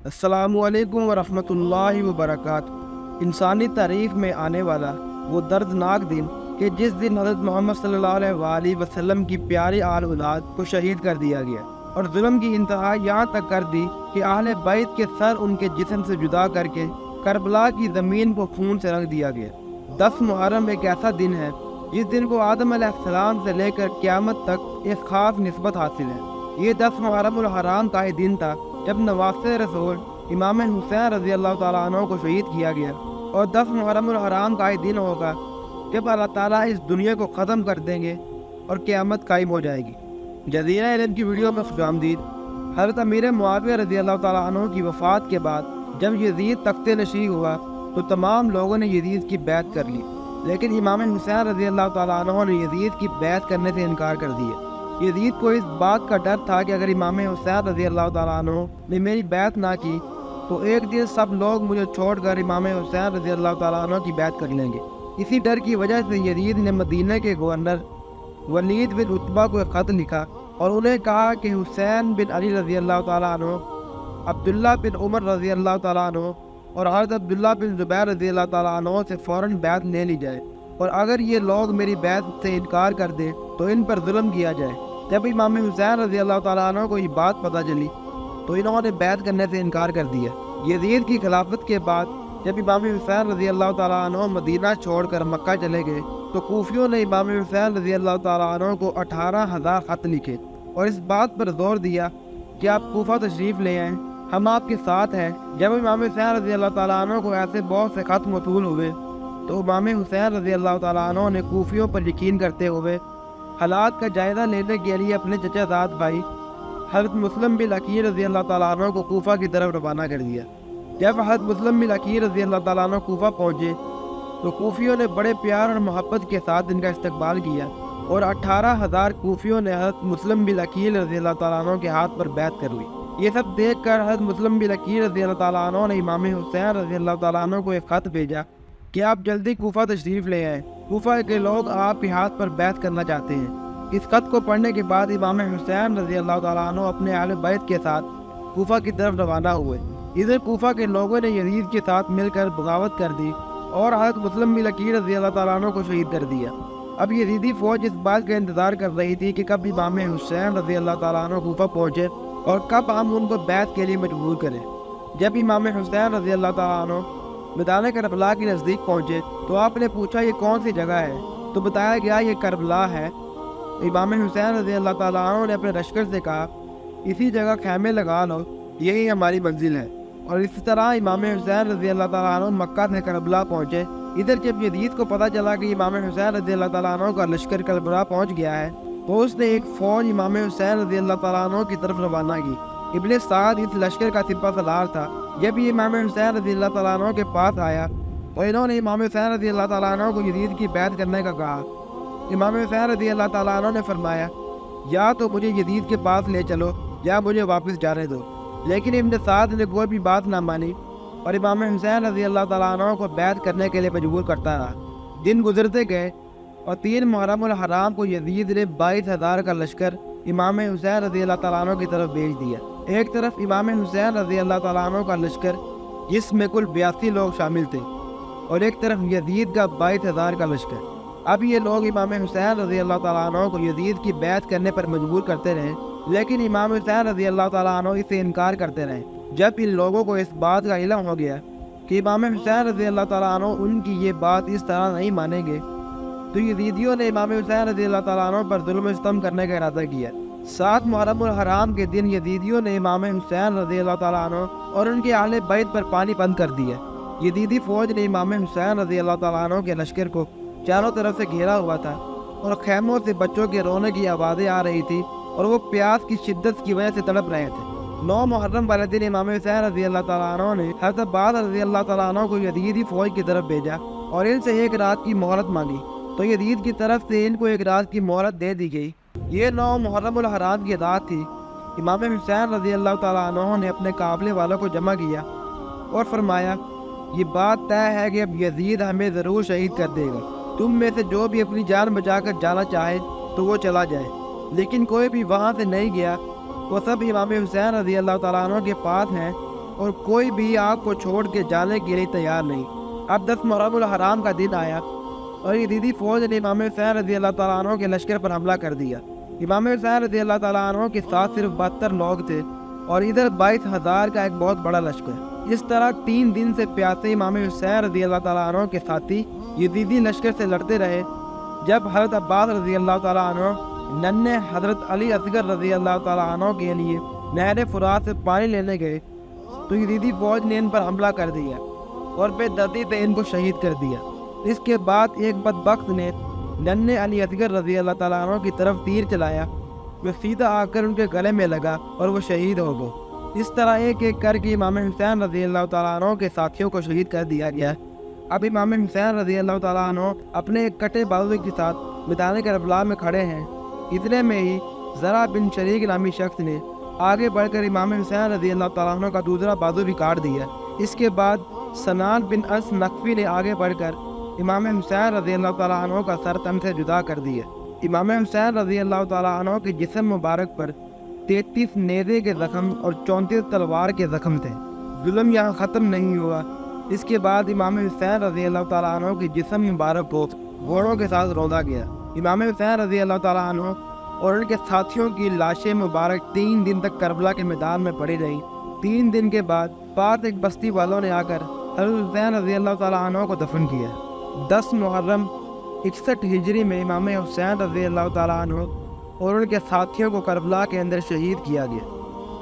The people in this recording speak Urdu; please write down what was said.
السلام علیکم ورحمۃ اللہ وبرکاتہ۔ انسانی تاریخ میں آنے والا وہ دردناک دن کہ جس دن حضرت محمد صلی اللہ علیہ وآلہ وسلم کی پیاری آل اولاد کو شہید کر دیا گیا اور ظلم کی انتہا یہاں تک کر دی کہ اہل بیت کے سر ان کے جسم سے جدا کر کے کربلا کی زمین کو خون سے رنگ دیا گیا۔ 10 محرم ایک ایسا دن ہے جس دن کو آدم علیہ السلام سے لے کر قیامت تک ایک خاص نسبت حاصل ہے۔ یہ 10 محرم الحرام کا ہی دن تھا جب نواسہ رسول امام حسین رضی اللہ تعالیٰ عنہ کو شہید کیا گیا، اور 10 محرم الحرام کا ہی دن ہوگا جب اللہ تعالیٰ اس دنیا کو ختم کر دیں گے اور قیامت قائم ہو جائے گی۔ جزیرہ علم کی ویڈیو میں خوش آمدید۔ حضرت امیر معاویہ رضی اللہ تعالیٰ عنہ کی وفات کے بعد جب یزید تخت نشین ہوا تو تمام لوگوں نے یزید کی بیعت کر لی، لیکن امام حسین رضی اللہ تعالیٰ عنہ نے یزید کی بیعت کرنے سے انکار کر دیا۔ یزید کو اس بات کا ڈر تھا کہ اگر امام حسین رضی اللہ تعالیٰ عنہ نے میری بیعت نہ کی تو ایک دن سب لوگ مجھے چھوڑ کر امام حسین رضی اللہ تعالیٰ عنہ کی بیعت کر لیں گے۔ اسی ڈر کی وجہ سے یزید نے مدینہ کے گورنر ولید بن عتبہ کو ایک خط لکھا اور انہیں کہا کہ حسین بن علی رضی اللہ تعالیٰ عنہ، عبداللہ بن عمر رضی اللہ تعالیٰ عنہ اور حضرت عبداللہ بن زبیر رضی اللہ تعالیٰ عنہ سے فوراً بیعت لے لی جائے، اور اگر یہ لوگ میری بیعت سے انکار کر دیں تو ان پر ظلم کیا جائے۔ جب امام حسین رضی اللہ تعالیٰ عنہ کو یہ بات پتہ چلی تو انہوں نے بیعت کرنے سے انکار کر دیا۔ یزید کی خلافت کے بعد جب امام حسین رضی اللہ تعالیٰ عنہ مدینہ چھوڑ کر مکہ چلے گئے تو کوفیوں نے امام حسین رضی اللہ تعالیٰ عنہ کو 18,000 خط لکھے اور اس بات پر زور دیا کہ آپ کوفہ تشریف لے آئیں، ہم آپ کے ساتھ ہیں۔ جب امام حسین رضی اللہ تعالیٰ عنہ کو ایسے بہت سے خط موصول ہوئے تو امام حسین رضی اللہ تعالیٰ عنہ نے کوفیوں پر یقین کرتے ہوئے حالات کا جائزہ لینے کے لیے اپنے چچا زاد بھائی حضرت مسلم بن عقیل رضی اللہ تعالیٰ عنہ کو کوفہ کی طرف روانہ کر دیا۔ جب حضرت مسلم بن عقیل رضی اللہ تعالیٰ عنہ کوفہ پہنچے تو کوفیوں نے بڑے پیار اور محبت کے ساتھ ان کا استقبال کیا اور 18,000 کوفیوں نے حضرت مسلم بن عقیل رضی اللہ تعالیٰ عنہ کے ہاتھ پر بیعت کر لی۔ یہ سب دیکھ کر حضرت مسلم بن عقیل رضی اللہ تعالیٰ عنہ نے امام حسین رضی اللہ تعالیٰ عنہ کو ایک خط بھیجا کہ آپ جلدی کوفہ تشریف لے آئیں، کوفہ کے لوگ آپ کے ہاتھ پر بیعت کرنا چاہتے ہیں۔ اس خط کو پڑھنے کے بعد امام حسین رضی اللہ تعالیٰ عنہ اپنے اہل بیت کے ساتھ کوفہ کی طرف روانہ ہوئے۔ ادھر کوفہ کے لوگوں نے یزید کے ساتھ مل کر بغاوت کر دی اور حضرت مسلم بن عقیل رضی اللہ تعالیٰ عنہ کو شہید کر دیا۔ اب یزیدی فوج اس بات کا انتظار کر رہی تھی کہ کب امام حسین رضی اللہ تعالیٰ عنہ کوفہ پہنچے اور کب ہم ان کو بیعت کے لیے مجبور کریں۔ جب امام حسین رضی اللہ تعالیٰ عنہ میدان کربلا کے نزدیک پہنچے تو آپ نے پوچھا یہ کون سی جگہ ہے، تو بتایا گیا یہ کربلا ہے۔ امام حسین رضی اللہ تعالیٰ عنہ نے اپنے لشکر سے کہا اسی جگہ خیمے لگا لو، یہی ہماری منزل ہے، اور اسی طرح امام حسین رضی اللہ تعالیٰ عنہ مکہ سے کربلا پہنچے۔ ادھر جب یزید کو پتہ چلا کہ امام حسین رضی اللہ تعالیٰ عنہ کا لشکر کربلا پہنچ گیا ہے تو اس نے ایک فوج امام حسین رضی اللہ تعالیٰ عنہ کی طرف روانہ کی۔ ابن سعد اس لشکر کا سپہ سالار تھا۔ جب یہ امام حسین رضی اللہ تعالیٰ عنہ کے پاس آیا تو انہوں نے امام حسین رضی اللہ تعالیٰ عنہ کو یزید کی بیعت کرنے کا کہا۔ امام حسین رضی اللہ تعالیٰ عنہ نے فرمایا یا تو مجھے یزید کے پاس لے چلو یا مجھے واپس جانے دو، لیکن ابن سعد نے کوئی بھی بات نہ مانی اور امام حسین رضی اللہ تعالیٰ عنہ کو بیعت کرنے کے لیے مجبور کرتا رہا۔ دن گزرتے گئے اور 3 محرم الحرام کو یزید نے 22,000 کا لشکر امام حسین رضی اللہ تعالیٰ عنہ کی طرف بھیج دیا۔ ایک طرف امام حسین رضی اللہ تعالیٰ عنہ کا لشکر جس میں کل 82 لوگ شامل تھے، اور ایک طرف یزید کا 22,000 کا لشکر۔ اب یہ لوگ امام حسین رضی اللہ تعالیٰ عنہ کو یزید کی بیعت کرنے پر مجبور کرتے رہے، لیکن امام حسین رضی اللہ تعالیٰ عنہ اس سے انکار کرتے رہے۔ جب ان لوگوں کو اس بات کا علم ہو گیا کہ امام حسین رضی اللہ تعالیٰ عنہ ان کی یہ بات اس طرح نہیں مانیں گے تو یزیدیوں نے امام حسین رضی اللہ تعالیٰ عنہ پر ظلم و ستم کرنے کا ارادہ کیا۔ 7 محرم الحرام کے دن یزیدیوں نے امام حسین رضی اللہ تعالیٰ عنہ اور ان کے اہل بیت پر پانی بند کر دیا۔ یزیدی فوج نے امام حسین رضی اللہ تعالیٰ عنہ کے لشکر کو چاروں طرف سے گھیرا ہوا تھا اور خیموں سے بچوں کے رونے کی آوازیں آ رہی تھی اور وہ پیاس کی شدت کی وجہ سے تڑپ رہے تھے۔ 9 محرم والے دن امام حسین رضی اللہ تعالیٰ عنہ نے حضرت عباس رضی اللہ تعالیٰ عنہ کو یزیدی فوج کی طرف بھیجا اور ان سے 1 رات کی مہلت مانگی، تو یزید کی طرف سے ان کو 1 رات کی مہلت دے دی گئی۔ یہ 9 محرم الحرام کی رات تھی۔ امام حسین رضی اللہ تعالیٰ عنہ نے اپنے قافلے والوں کو جمع کیا اور فرمایا یہ بات طے ہے کہ اب یزید ہمیں ضرور شہید کر دے گا، تم میں سے جو بھی اپنی جان بچا کر جانا چاہے تو وہ چلا جائے۔ لیکن کوئی بھی وہاں سے نہیں گیا، وہ سب امام حسین رضی اللہ تعالیٰ عنہ کے پاس ہیں اور کوئی بھی آپ کو چھوڑ کے جانے کے لیے تیار نہیں۔ اب 10 محرم الحرام کا دن آیا اور یزیدی فوج نے امام حسین رضی اللہ تعالیٰ عنہ کے لشکر پر حملہ کر دیا۔ امام حسین رضی اللہ تعالیٰ عنہ کے ساتھ صرف 72 لوگ تھے اور ادھر 22,000 کا ایک بہت بڑا لشکر۔ اس طرح 3 دن سے پیاسے امام حسین رضی اللہ تعالیٰ عنہ کے ساتھی یزیدی لشکر سے لڑتے رہے۔ جب حضرت عباس رضی اللہ تعالیٰ عنہ ننھے حضرت علی اصغر رضی اللہ تعالیٰ عنہ کے لیے نہر فرات سے پانی لینے گئے تو یزیدی فوج نے ان پر حملہ کر دیا اور بے دردی سے ان کو شہید کر دیا۔ اس کے بعد ایک بدبخت نے ننھے علی اصغر رضی اللہ تعالیٰ عنہ کی طرف تیر چلایا، وہ سیدھا آ کر ان کے گلے میں لگا اور وہ شہید ہو گئے۔ اس طرح ایک ایک کر کے امام حسین رضی اللہ تعالیٰ عنہ کے ساتھیوں کو شہید کر دیا گیا۔ اب امام حسین رضی اللہ تعالیٰ عنہ اپنے ایک کٹے بازو کے ساتھ میدان کربلا میں کھڑے ہیں۔ اتنے میں ہی زرع بن شریک نامی شخص نے آگے بڑھ کر امام حسین رضی اللہ تعالیٰ عنہ کا دوسرا بازو بھی کاٹ دیا۔ اس کے بعد سنان بن اس نقفی نے آگے بڑھ کر امام حسین رضی اللہ تعالیٰ عنہ کا سر تن سے جدا کر دیا۔ امام حسین رضی اللہ تعالیٰ عنہ کے جسم مبارک پر 33 نیزے کے زخم اور 34 تلوار کے زخم تھے۔ ظلم یہاں ختم نہیں ہوا۔ اس کے بعد امام حسین رضی اللہ تعالیٰ عنہ کے جسم مبارک کو گھوڑوں کے ساتھ روندا گیا۔ امام حسین رضی اللہ تعالیٰ عنہ اور ان کے ساتھیوں کی لاشیں مبارک 3 دن تک کربلا کے میدان میں پڑی رہیں۔ 3 دن کے بعد پاس ایک بستی والوں نے آ کر حضرت حسین رضی اللہ تعالیٰ عنہ کو دفن کیا۔ 10 محرم 61 ہجری میں امام حسین رضی اللہ تعالیٰ عنہ اور ان کے ساتھیوں کو کربلا کے اندر شہید کیا گیا۔